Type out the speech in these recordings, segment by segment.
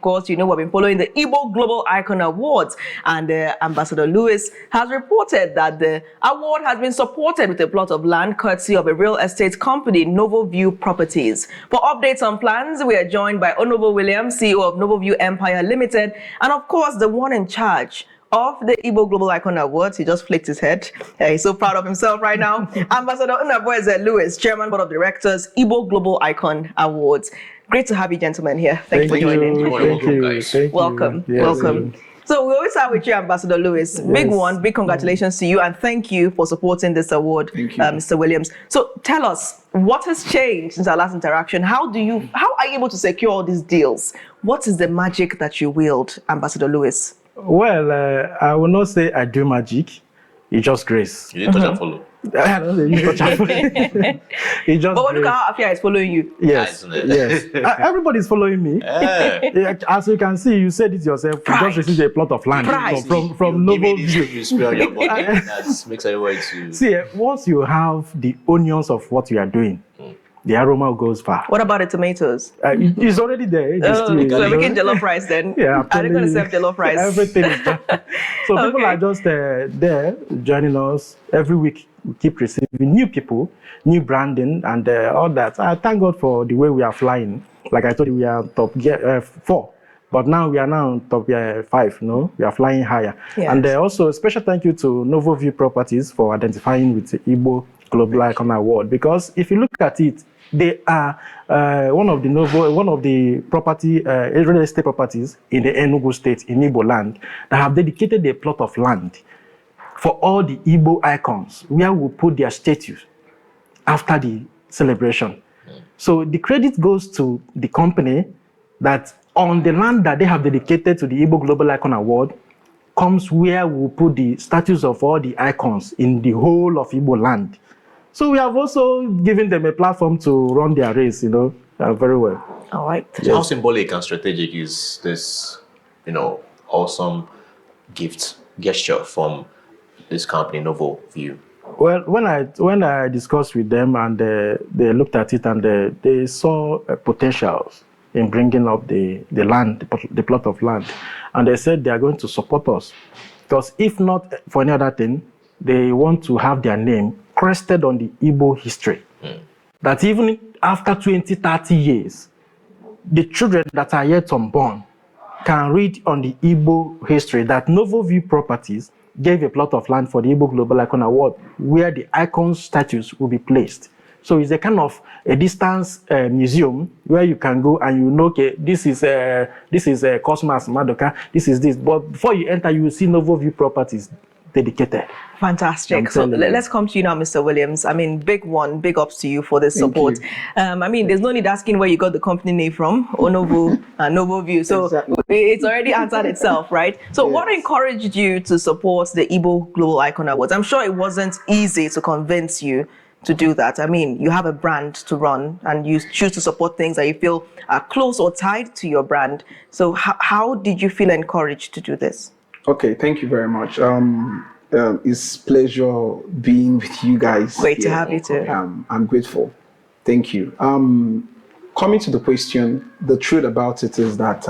course, you know, we've been following the Igbo Global Icon Awards, and Ambassador Louis has reported that the award has been supported with a plot of land courtesy of a real estate company, Novoview Properties. For updates on plans, we are joined by Onovo Williams, CEO of Novoview Empire Limited, and of course, the one in charge of the Igbo Global Icon Awards. He just flicked his head. He's so proud of himself right now. Ambassador Nnabueze Louis, Chairman, Board of Directors, Igbo Global Icon Awards. Great to have you gentlemen here. Thank you for joining. Thank you, guys. Welcome. Yes. Welcome. So we always start with you, Ambassador Louis. Yes. Big one, big congratulations to you, and thank you for supporting this award, Mr. Williams. So tell us, what has changed since our last interaction? How are you able to secure all these deals? What is the magic that you wield, Ambassador Louis? Well, I will not say I do magic. It's just grace. You didn't touch and follow. I don't say you touch and follow. It's just But look at how Afia is following you. Yes, yes. Everybody's following me. Yeah, as you can see, you said it yourself. You just received a plot of land from Novoview. You spray on your body. That makes everybody to... See, once you have the onions of what you are doing, the aroma goes far. What about the tomatoes? It's already there. So we're making jollof rice then? Yeah. Are they going to serve jollof rice? Everything is there. So people are just there joining us. Every week we keep receiving new people, new branding, and all that. I thank God for the way we are flying. Like I told you, we are top 4. But now we are now top 5, no? We are flying higher. Yes. And also a special thank you to Novoview Properties for identifying with the Igbo Global Icon Award. Because if you look at it, they are one of the property, real estate properties in the Enugu state, in Igboland, that have dedicated a plot of land for all the Igbo icons, where we put their statues after the celebration. So the credit goes to the company that on the land that they have dedicated to the Igbo Global Icon Award comes where we put the statues of all the icons in the whole of Igboland. So we have also given them a platform to run their race, very well. All right. So how symbolic and strategic is this, awesome gesture from this company, Novoview? Well, when I discussed with them and they looked at it and they saw potential in bringing up the land, the plot of land, and they said they are going to support us, because if not for any other thing, they want to have their name crested on the Igbo history. That even after 20, 30 years, the children that are yet unborn can read on the Igbo history that Novoview Properties gave a plot of land for the Igbo Global Icon Award where the icon statues will be placed. So it's a kind of a distance museum where you can go and okay, this is Cosmas Madoka, this is this. But before you enter, you will see Novoview Properties dedicated. Fantastic. So let's come to you now, Mr. Williams. I mean, big ups to you for this support. I mean, there's no need asking where you got the company name from, Onovo and Novoview. So it's already answered itself, right? So what encouraged you to support the Igbo Global Icon Awards? I'm sure it wasn't easy to convince you to do that. I mean, you have a brand to run and you choose to support things that you feel are close or tied to your brand. So how did you feel encouraged to do this? Okay, thank you very much. It's pleasure being with you guys. Great to have you too. I'm grateful. Thank you. Coming to the question, the truth about it is that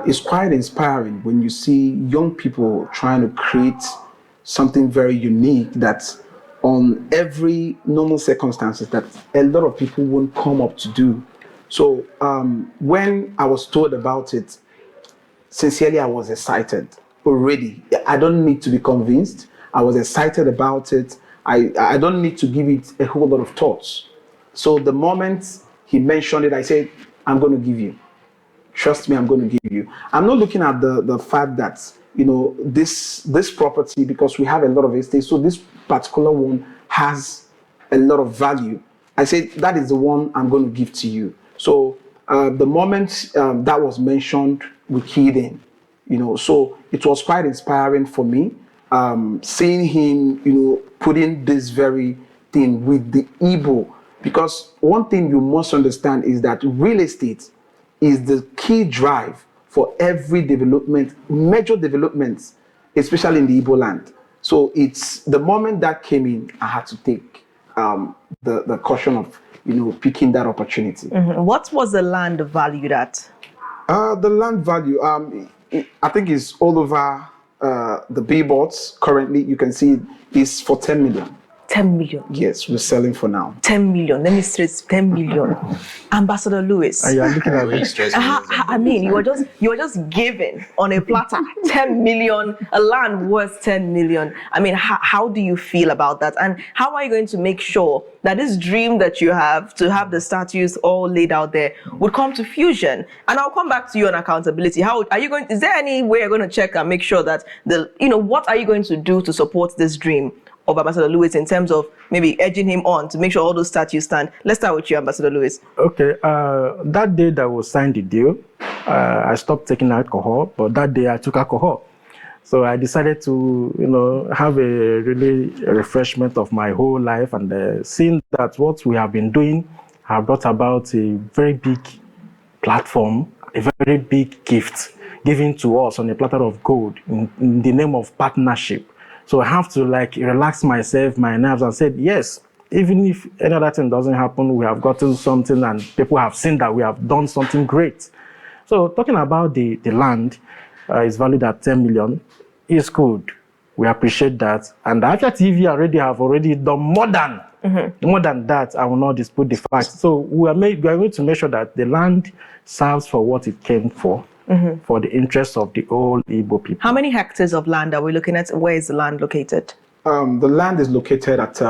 it's quite inspiring when you see young people trying to create something very unique that's on every normal circumstances that a lot of people won't come up to do. So when I was told about it, sincerely, I was excited already. I don't need to be convinced. I was excited about it. I don't need to give it a whole lot of thoughts. So the moment he mentioned it, I said, I'm going to give you. Trust me, I'm going to give you. I'm not looking at the fact that, this property, because we have a lot of estates, so this particular one has a lot of value. I said, that is the one I'm going to give to you. So the moment that was mentioned, we keyed in, so it was quite inspiring for me, seeing him, putting this very thing with the Igbo, because one thing you must understand is that real estate is the key drive for every development, major developments, especially in the Igboland. So it's the moment that came in, I had to take the caution of, picking that opportunity. What was the land valued at? The land value, I think is all over the billboards. Currently, you can see is for 10 million. 10 million. Yes, we're selling for now. 10 million. Let me stress 10 million. Ambassador Louis. And you are looking at Really it. stressing. I mean, you were just giving on a platter 10 million, a land worth 10 million. I mean, how do you feel about that? And how are you going to make sure that this dream that you have to have the statues all laid out there would come to fusion? And I'll come back to you on accountability. How are you going? Is there any way you're going to check and make sure that what are you going to do to support this dream of Ambassador Louis in terms of maybe edging him on to make sure all those statues stand? Let's start with you, Ambassador Louis. Okay, that day that we signed the deal, I stopped taking alcohol, but that day I took alcohol. So I decided to, have a really refreshment of my whole life, and seeing that what we have been doing have brought about a very big platform, a very big gift given to us on a platter of gold in the name of partnership. So I have to relax myself, my nerves, and said, yes, even if any other thing doesn't happen, we have gotten something and people have seen that we have done something great. So talking about the land is valued at 10 million. It's good. We appreciate that. And Afia TV have done more than that. I will not dispute the fact. So we are going to make sure that the land serves for what it came for. For the interests of the whole Igbo people. How many hectares of land are we looking at? Where is the land located? The land is located at,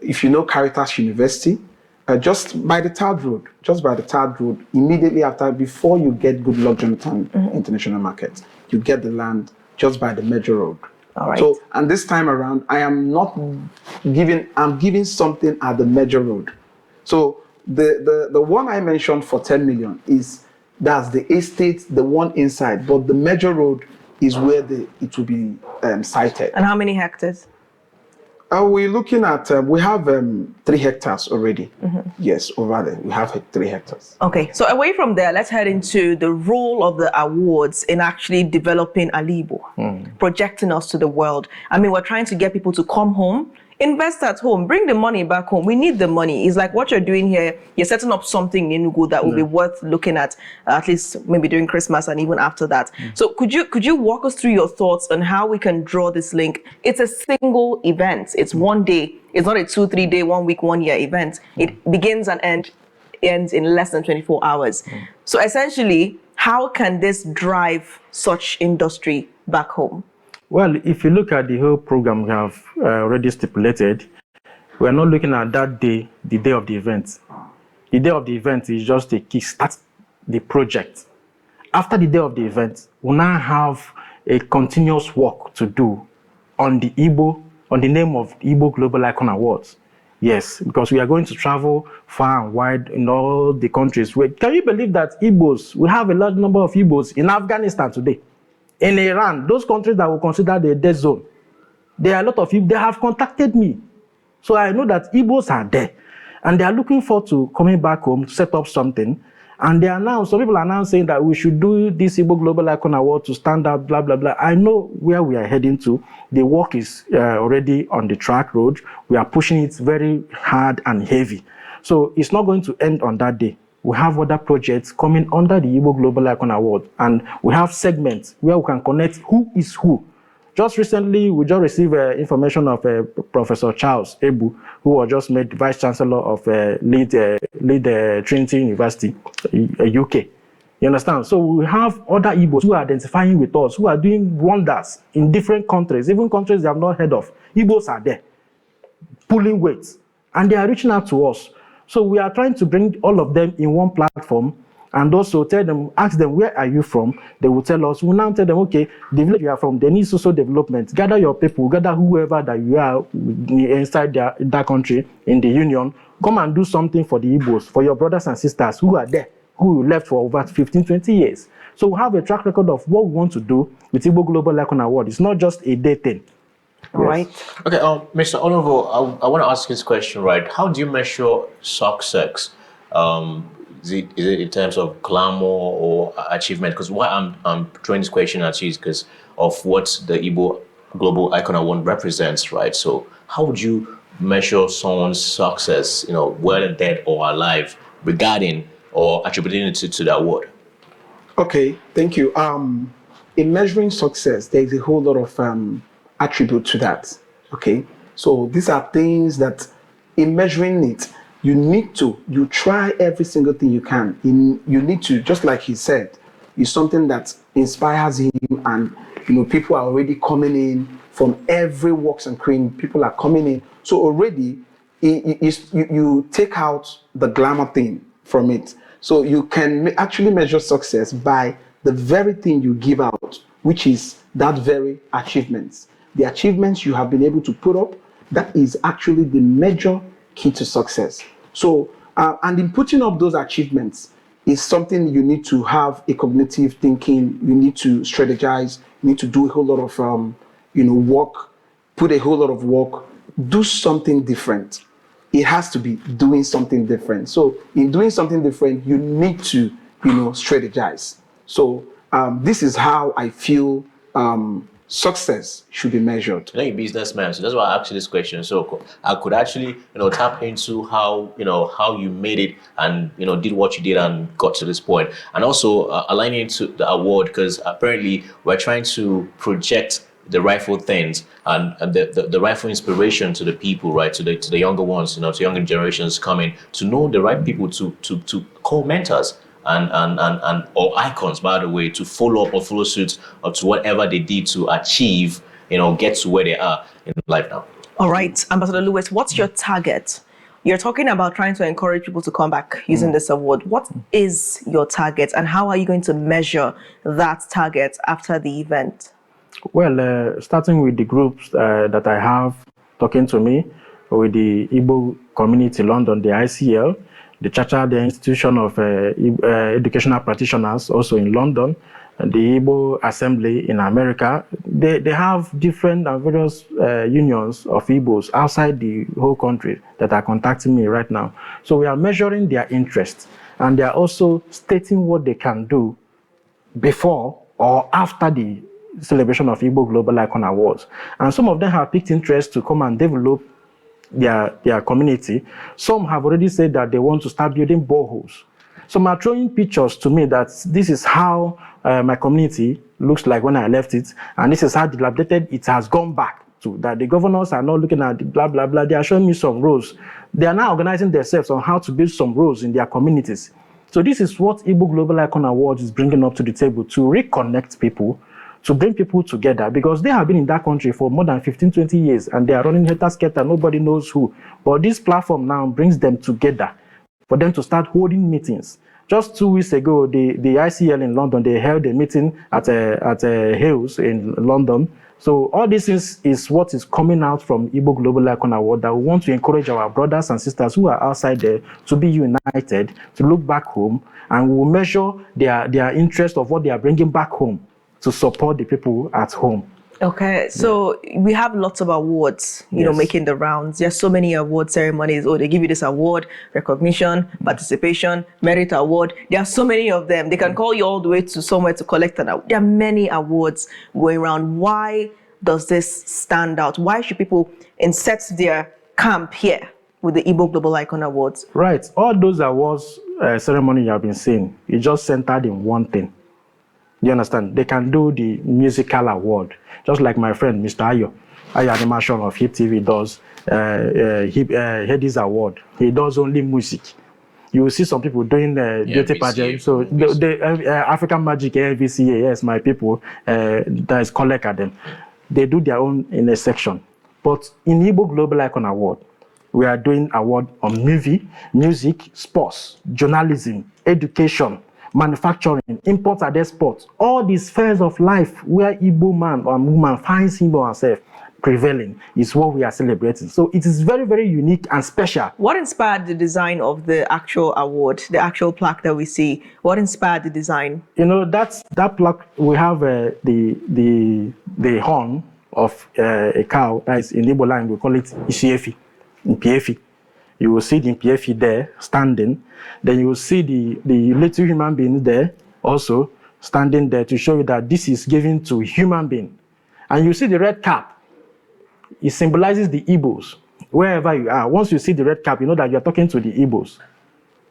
if you know Caritas University, just by the Third Road, immediately before you get Goodluck Jonathan International Market, you get the land just by the major road. All right. So, and this time around, I'm giving something at the major road. So the one I mentioned for 10 million that's the estate, the one inside, but the major road is where it will be sited. And how many hectares? We're looking at, we have 3 hectares already. Yes, over there, we have 3 hectares. Okay, so away from there, let's head into the role of the awards in actually developing Igbo, projecting us to the world. I mean, we're trying to get people to come home, invest at home, bring the money back home. We need the money. It's like what you're doing here. You're setting up something in Enugu that will be worth looking at least maybe during Christmas and even after that. So could you walk us through your thoughts on how we can draw this link? It's a single event. It's one day. It's not a 2-3 day, 1 week, 1 year event. It begins and ends in less than 24 hours. So essentially, how can this drive such industry back home? Well, if you look at the whole program we have already stipulated, we're not looking at that day, the day of the event. The day of the event is just a kickstart the project. After the day of the event, we now have a continuous work to do on the name of Igbo Global Icon Awards. Yes, because we are going to travel far and wide in all the countries. Can you believe that we have a large number of Igbos in Afghanistan today? In Iran, those countries that we consider the dead zone, there are a lot of people, they have contacted me. So I know that Igbos are there. And they are looking forward to coming back home to set up something. And some people are now saying that we should do this Igbo Global Icon Award to stand out, blah, blah, blah. I know where we are heading to. The work is already on the track road. We are pushing it very hard and heavy. So it's not going to end on that day. We have other projects coming under the Igbo Global Icon Award, and we have segments where we can connect who is who. Just recently, we just received information of Professor Charles Ebu, who was just made Vice Chancellor of Lead Trinity University, UK. You understand? So we have other Igbos who are identifying with us, who are doing wonders in different countries, even countries they have not heard of. Igbos are there, pulling weight, and they are reaching out to us. So we are trying to bring all of them in one platform and also ask them, where are you from? They will tell us. We'll now tell them, okay, the village you are from, they need social development. Gather your people, gather whoever that you are inside that country, in the union. Come and do something for the Igbos, for your brothers and sisters who are there, who left for over 15, 20 years. So we have a track record of what we want to do with Igbo Global Icon Award. It's not just a day thing. All right. Okay, Mr. Onovo, I want to ask this question, right? How do you measure success? Is it in terms of glamour or achievement? Because why I'm throwing this question at you is because of what the Igbo Global Icon Award represents, right? So how would you measure someone's success, whether dead or alive, regarding or attributing it to the award? Okay, thank you. In measuring success, there's a whole lot of attribute to that. Okay, so these are things that in measuring it, you try every single thing you can. You need to, just like he said, it's something that inspires him, and people are already coming in from every walks and cream. People are coming in, so already you take out the glamour thing from it. So you can actually measure success by the very thing you give out, which is that very achievements. The achievements you have been able to put up, that is actually the major key to success. So, and in putting up those achievements is something you need to have a cognitive thinking, you need to strategize, you need to do a whole lot of, work, put a whole lot of work, do something different. It has to be doing something different. So in doing something different, you need to, strategize. So this is how I feel success should be measured. You're a businessman, so that's why I asked you this question. So I could actually, tap into how, how you made it and, did what you did and got to this point. And also aligning to the award, because apparently we're trying to project the rightful things and the rightful inspiration to the people, right? To the younger ones, to younger generations coming, to know the right people to call mentors and or icons, by the way, to follow up or follow suit or to whatever they did to achieve, get to where they are in life now. All right, Ambassador Louis, what's your target? You're talking about trying to encourage people to come back using this award. What is your target, and how are you going to measure that target after the event? Well, starting with the groups that I have talking to me, with the Igbo community London, the ICL, the Chartered Institution of Educational Practitioners, also in London, and the Igbo Assembly in America. They have different and various unions of Igbos outside the whole country that are contacting me right now. So we are measuring their interest, and they are also stating what they can do before or after the celebration of Igbo Global Icon Awards. And some of them have picked interest to come and develop their community. Some have already said that they want to start building boreholes. Some are throwing pictures to me that this is how my community looks like when I left it, and this is how dilapidated it has gone back to, that the governors are not looking at the blah, blah, blah. They are showing me some roads. They are now organizing themselves on how to build some roads in their communities. So this is what Igbo Global Icon Awards is bringing up to the table, to reconnect people, to bring people together, because they have been in that country for more than 15, 20 years, and they are running helter-skelter, nobody knows who. But this platform now brings them together for them to start holding meetings. Just 2 weeks ago, the ICL in London, they held a meeting at Hales in London. So all this is what is coming out from Igbo Global Icon Award, that we want to encourage our brothers and sisters who are outside there to be united, to look back home, and we will measure their interest of what they are bringing back home to support the people at home. Okay, so we have lots of awards, you know, making the rounds. There's so many award ceremonies. Oh, they give you this award, recognition, participation, merit award. There are so many of them. They can call you all the way to somewhere to collect an award. There are many awards going around. Why does this stand out? Why should people insert their camp here with the Igbo Global Icon Awards? Right. All those awards ceremony you have been seeing, it just centered in one thing. You understand? They can do the musical award, just like my friend Mr. Ayo Animation of Hip TV does. His award. He does only music. You will see some people doing beauty pageant. So the African Magic AVCA, yes, my people, that is Collect at them. They do their own in a section. But in Igbo Global Icon Award, we are doing award on movie, music, sports, journalism, education, manufacturing, import and export, all these spheres of life where Igbo man or woman finds him or herself prevailing is what we are celebrating. So it is very, very unique and special. What inspired the design of the actual award, the actual plaque that we see? What inspired the design? You know, that plaque, we have the horn of a cow that is in Igboland, we call it Ishiefi, in Piefi. You will see the Piefi there standing. Then you will see the little human being there also standing there to show you that this is given to human being. And you see the red cap. It symbolizes the Igbos. Wherever you are, once you see the red cap, you know that you're talking to the Igbos.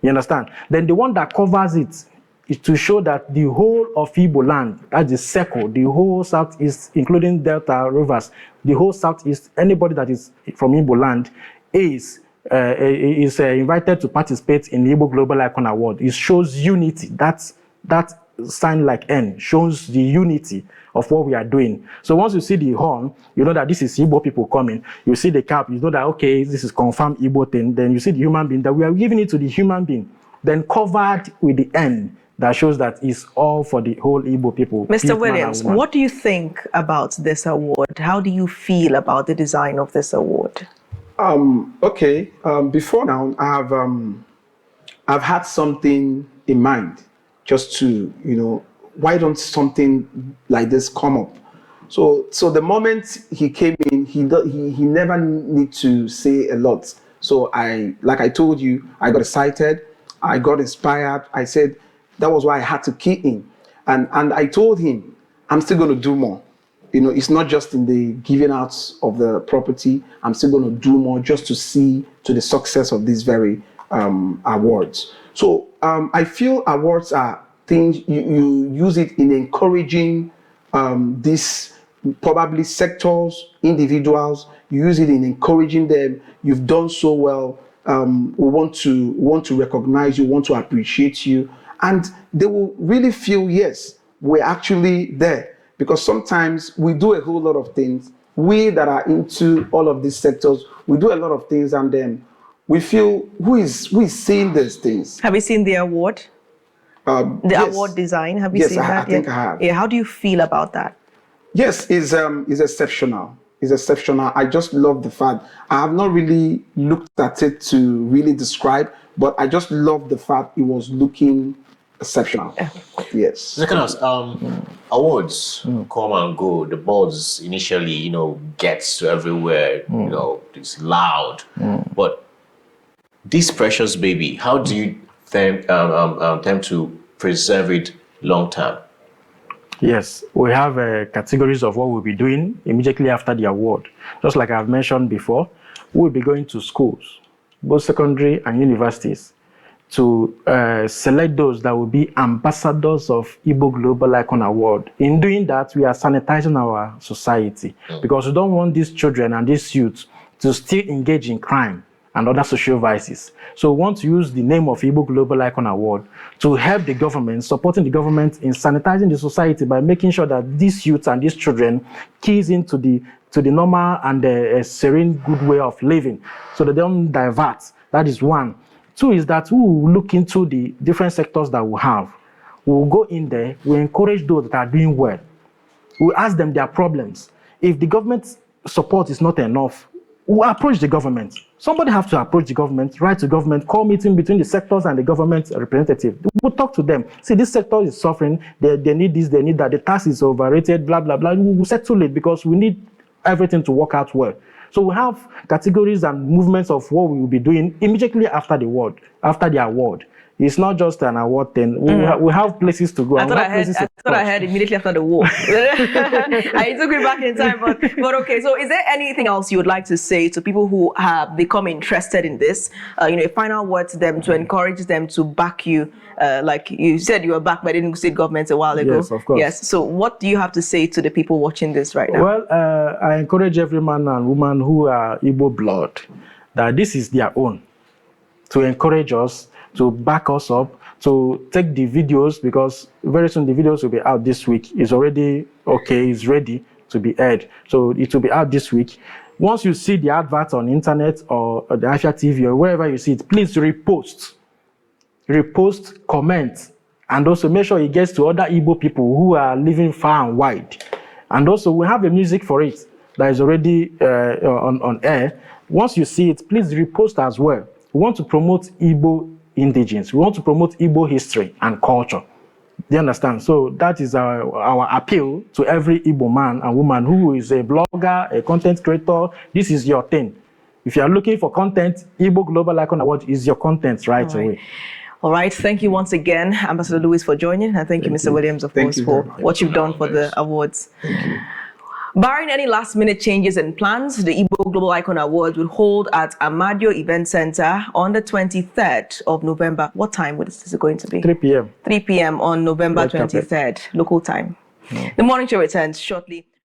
You understand? Then the one that covers it is to show that the whole of Igboland, that's the circle, the whole southeast, including Delta Rivers, the whole southeast, anybody that is from Igboland is invited to participate in the Igbo Global Icon Award. It shows unity. That sign like N shows the unity of what we are doing. So once you see the horn, you know that this is Igbo people coming. You see the cap, you know that, okay, this is confirmed Igbo thing. Then you see the human being, that we are giving it to the human being. Then covered with the N that shows that it's all for the whole Igbo people. Mr. Williams, what do you think about this award? How do you feel about the design of this award? Okay. Before now, I've had something in mind, just to, why don't something like this come up? So the moment he came in, he never need to say a lot. So like I told you, I got excited, I got inspired. I said that was why I had to key in, and I told him I'm still going to do more. It's not just in the giving out of the property. I'm still going to do more just to see to the success of these very awards. So I feel awards are things you use it in encouraging these probably sectors, individuals. You use it in encouraging them. You've done so well. We want to recognize you, want to appreciate you, and they will really feel, yes, we're actually there. Because sometimes we do a whole lot of things. We that are into all of these sectors, we do a lot of things, and then we feel who is seeing these things. Have you seen the award? Yes. Award design. Have you seen that? I think I have. Yeah. How do you feel about that? Yes, it's exceptional. It's exceptional. I just love the fact. I have not really looked at it to really describe, but I just love the fact it was looking exceptional. Yes. Second, awards come and go. The buzz initially, gets to everywhere. It's loud. But this precious baby, how do you tend to preserve it long term? Yes, we have categories of what we'll be doing immediately after the award. Just like I've mentioned before, we'll be going to schools, both secondary and universities, to select those that will be ambassadors of Igbo Global Icon Award. In doing that, we are sanitizing our society because we don't want these children and these youths to still engage in crime and other social vices. So we want to use the name of Igbo Global Icon Award to help the government, supporting the government in sanitizing the society by making sure that these youths and these children keys into the normal and serene good way of living so that they don't divert. That is one. Two is that we will look into the different sectors that we have. We will go in there, we encourage those that are doing well. We ask them their problems. If the government support is not enough, we approach the government. Somebody has to approach the government, write to government, call meeting between the sectors and the government representative. We'll talk to them. See, this sector is suffering, they need this, they need that, the tax is overrated, blah, blah, blah. We'll settle it because we need everything to work out well. So we have categories and movements of what we will be doing immediately after the award. It's not just an award thing. We have places to go. I thought I heard immediately after the war. I took it back in time, but okay. So, is there anything else you would like to say to people who have become interested in this? A final word to them to encourage them to back you. Like you said, you were backed by the Enugu State government a while ago. Yes, of course. Yes. So, what do you have to say to the people watching this right now? Well, I encourage every man and woman who are Igbo blood that this is their own, to encourage us, to back us up, to take the videos, because very soon the videos will be out this week. It's already okay, it's ready to be aired. So it will be out this week. Once you see the advert on internet or the Afia TV or wherever you see it, please repost, comment, and also make sure it gets to other Igbo people who are living far and wide. And also we have a music for it that is already on air. Once you see it, please repost as well. We want to promote Igbo indigenes. We want to promote Igbo history and culture. Do you understand? So that is our appeal to every Igbo man and woman who is a blogger, a content creator. This is your thing. If you are looking for content, Igbo Global Icon Award is your content right away. All right. Thank you once again, Ambassador Louis, for joining. And thank you, Mr. Williams, of course, for what you've done for the awards. Thank you. Barring any last-minute changes in plans, the Igbo Global Icon Awards will hold at Amadio Event Center on the 23rd of November. What time is it going to be? 3 p.m. 3 p.m. on November 23rd, local time. The morning show returns shortly.